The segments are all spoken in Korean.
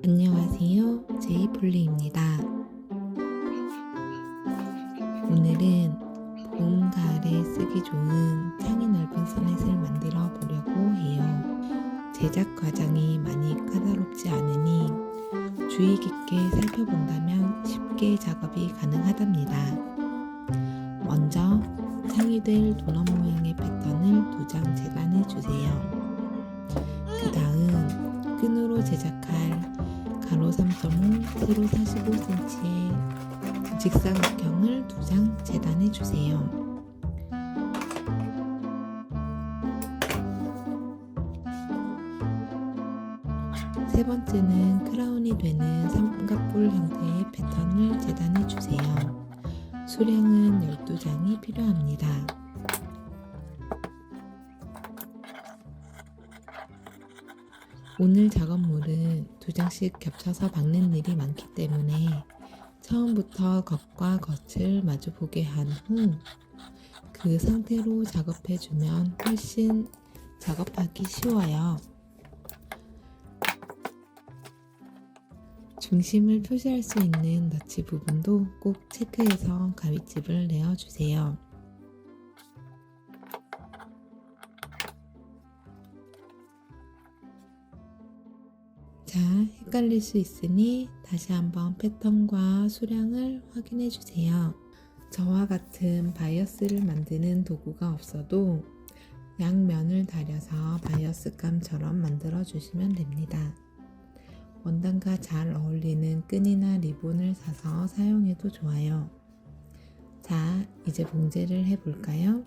안녕하세요. 제이폴리입니다. 오늘은 봄, 가을에 쓰기 좋은 창이 넓은 소넷을 만들어 보려고 해요. 제작 과정이 많이 까다롭지 않으니 주의 깊게 살펴본다면 쉽게 작업이 가능하답니다. 먼저 창이 될 도넛 모양의 패턴을 2장 재단해 주세요. 그 다음 끈으로 제작할 가로 3.5, 세로 45cm의 직사각형을 2장 재단해 주세요. 세 번째는 크라운이 되는 삼각뿔 형태의 패턴을 재단해 주세요. 수량은 12장이 필요합니다. 오늘 작업물은 2장씩 겹쳐서 박는 일이 많기 때문에 처음부터 겉과 겉을 마주보게 한 후 그 상태로 작업해주면 훨씬 작업하기 쉬워요. 중심을 표시할 수 있는 너치 부분도 꼭 체크해서 가위집을 내어주세요. 자, 헷갈릴 수 있으니 다시 한번 패턴과 수량을 확인해 주세요. 저와 같은 바이어스를 만드는 도구가 없어도 양면을 다려서 바이어스감처럼 만들어 주시면 됩니다. 원단과 잘 어울리는 끈이나 리본을 사서 사용해도 좋아요. 자, 이제 봉제를 해볼까요?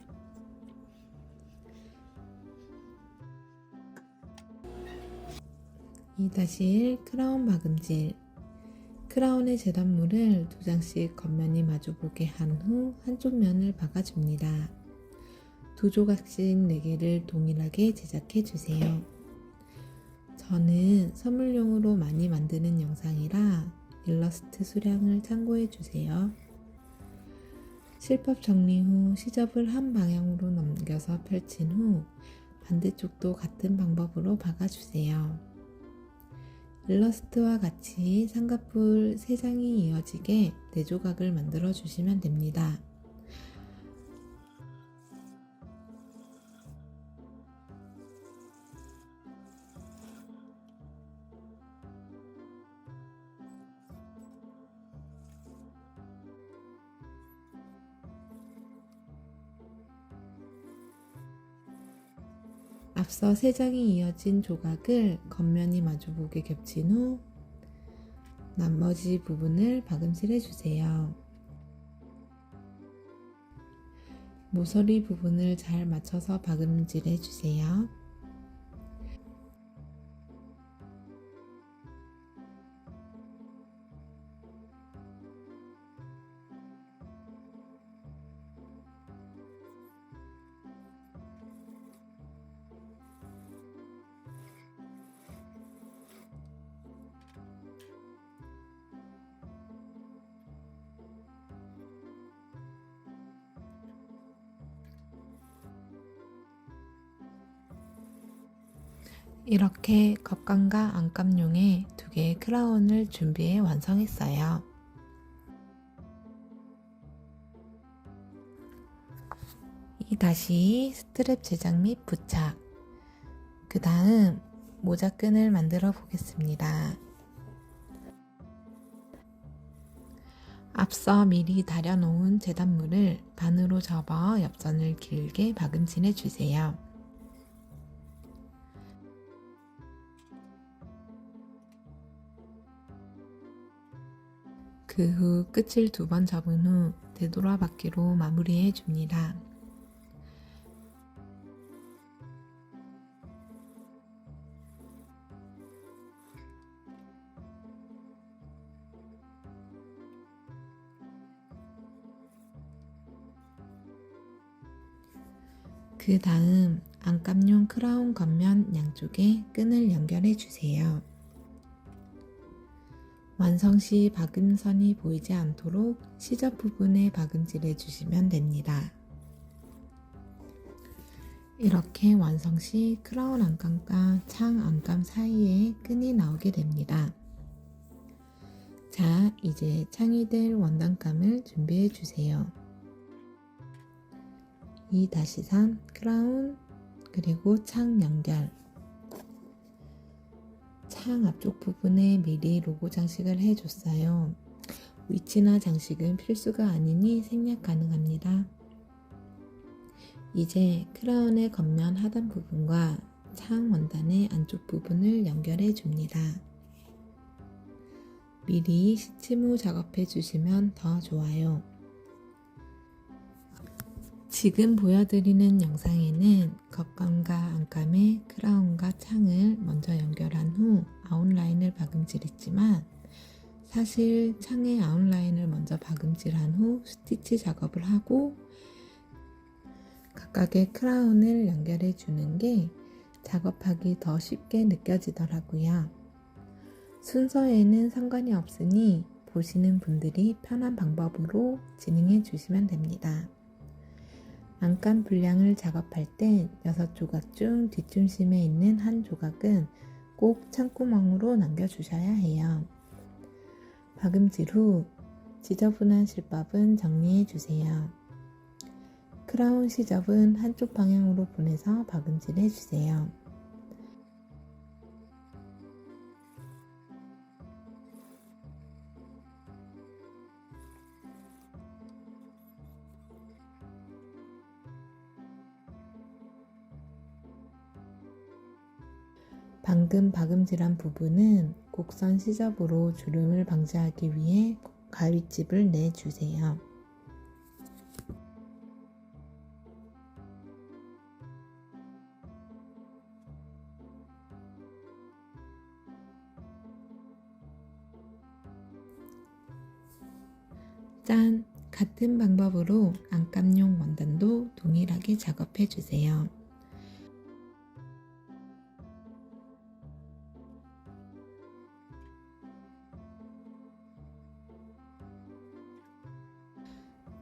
(2-1) 크라운 박음질. 크라운의 재단물을 2장씩 겉면이 마주보게 한 후 한쪽 면을 박아줍니다. 2조각씩 4개를 동일하게 제작해 주세요. 저는 선물용으로 많이 만드는 영상이라 일러스트 수량을 참고해 주세요. 실밥 정리 후 시접을 한 방향으로 넘겨서 펼친 후 반대쪽도 같은 방법으로 박아주세요. 일러스트와 같이 삼각뿔 3장이 이어지게 4조각을 만들어 주시면 됩니다. 앞서 3장이 이어진 조각을 겉면이 마주보게 겹친 후 나머지 부분을 박음질 해주세요. 모서리 부분을 잘 맞춰서 박음질 해주세요. 이렇게 겉감과 안감용의 2개의 크라운을 준비해 완성했어요. 다시 스트랩 제작 및 부착. 그 다음 모자끈을 만들어 보겠습니다. 앞서 미리 다려놓은 재단물을 반으로 접어 옆선을 길게 박음질해 주세요. 그 후 끝을 2번 접은 후 되돌아받기로 마무리해 줍니다. 그 다음 안감용 크라운 겉면 양쪽에 끈을 연결해 주세요. 완성 시 박음선이 보이지 않도록 시접 부분에 박음질해 주시면 됩니다. 이렇게 완성 시 크라운 안감과 창 안감 사이에 끈이 나오게 됩니다. 자, 이제 창이 될 원단감을 준비해 주세요. 2-3 크라운 그리고 창 연결. 창 앞쪽 부분에 미리 로고 장식을 해줬어요. 위치나 장식은 필수가 아니니 생략 가능합니다. 이제 크라운의 겉면 하단 부분과 창 원단의 안쪽 부분을 연결해 줍니다. 미리 시침 후 작업해 주시면 더 좋아요. 지금 보여드리는 영상에는 겉감과 안감의 크라운과 창을 먼저 연결한 후 아웃라인을 박음질했지만 사실 창의 아웃라인을 먼저 박음질한 후 스티치 작업을 하고 각각의 크라운을 연결해 주는 게 작업하기 더 쉽게 느껴지더라고요. 순서에는 상관이 없으니 보시는 분들이 편한 방법으로 진행해 주시면 됩니다. 안감 분량을 작업할 때 6조각 중 뒷중심에 있는 한 조각은 꼭 창구멍으로 남겨주셔야 해요. 박음질 후 지저분한 실밥은 정리해 주세요. 크라운 시접은 한쪽 방향으로 보내서 박음질 해주세요. 방금 박음질한 부분은 곡선 시접으로 주름을 방지하기 위해 가위집을 내주세요. 짠! 같은 방법으로 안감용 원단도 동일하게 작업해 주세요.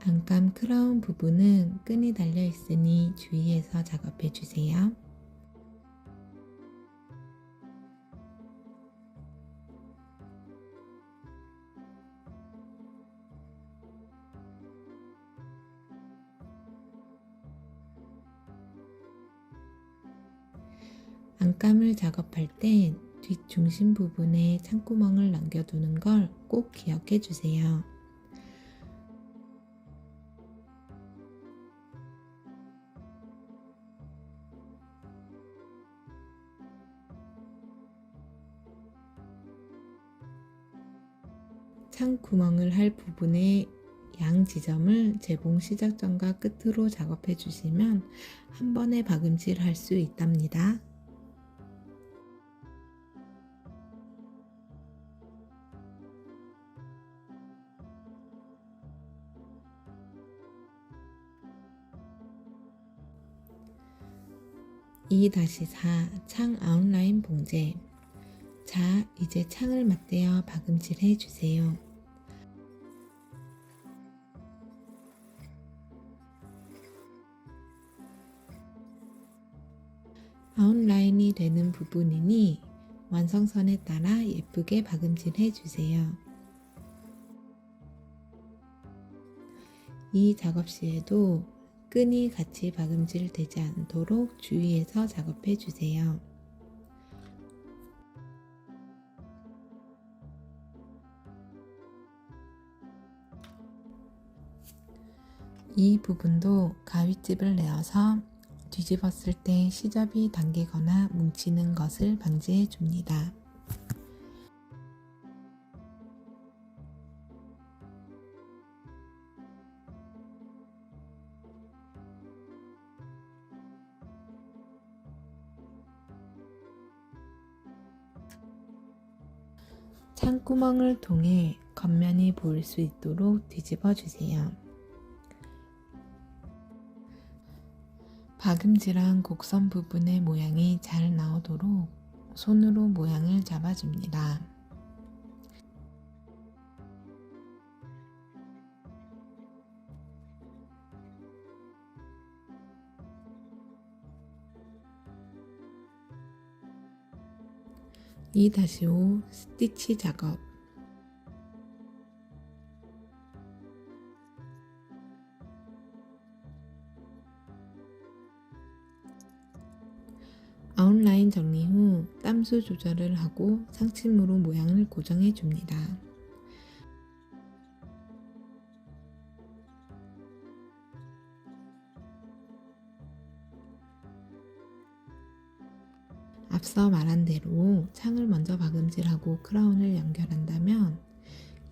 안감 크라운 부분은 끈이 달려 있으니 주의해서 작업해 주세요. 안감을 작업할 땐 뒷중심 부분에 창구멍을 남겨두는 걸 꼭 기억해 주세요. 창구멍을 할 부분의 양 지점을 제공 시작점과 끝으로 작업해 주시면 한 번에 박음질 할 수 있답니다. (2-4) 창 아웃라인 봉제. 자, 이제 창을 맞대어 박음질 해주세요. 아웃라인이 되는 부분이니 완성선에 따라 예쁘게 박음질 해주세요. 이 작업 시에도 끈이 같이 박음질 되지 않도록 주의해서 작업해 주세요. 이 부분도 가위집을 내어서 뒤집었을 때 시접이 당기거나 뭉치는 것을 방지해 줍니다. 창구멍을 통해 겉면이 보일 수 있도록 뒤집어 주세요. 박음질한 곡선 부분의 모양이 잘 나오도록 손으로 모양을 잡아줍니다. 2-5 스티치 작업. 아웃라인 정리 후 땀수 조절을 하고 상침으로 모양을 고정해 줍니다. 앞서 말한 대로 창을 먼저 박음질하고 크라운을 연결한다면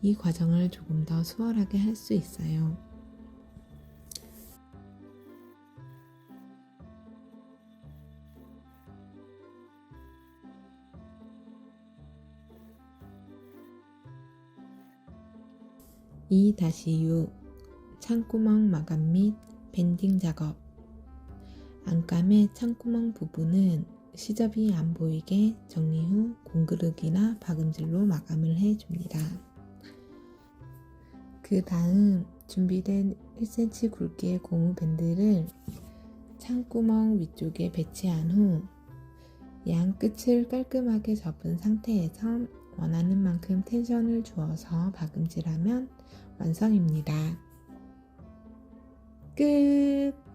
이 과정을 조금 더 수월하게 할 수 있어요. (2-6) 창구멍 마감 및 밴딩 작업. 안감의 창구멍 부분은 시접이 안 보이게 정리 후 공그르기나 박음질로 마감을 해줍니다. 그 다음 준비된 1cm 굵기의 고무 밴드를 창구멍 위쪽에 배치한 후 양 끝을 깔끔하게 접은 상태에서 원하는 만큼 텐션을 주어서 박음질하면 완성입니다. 끝!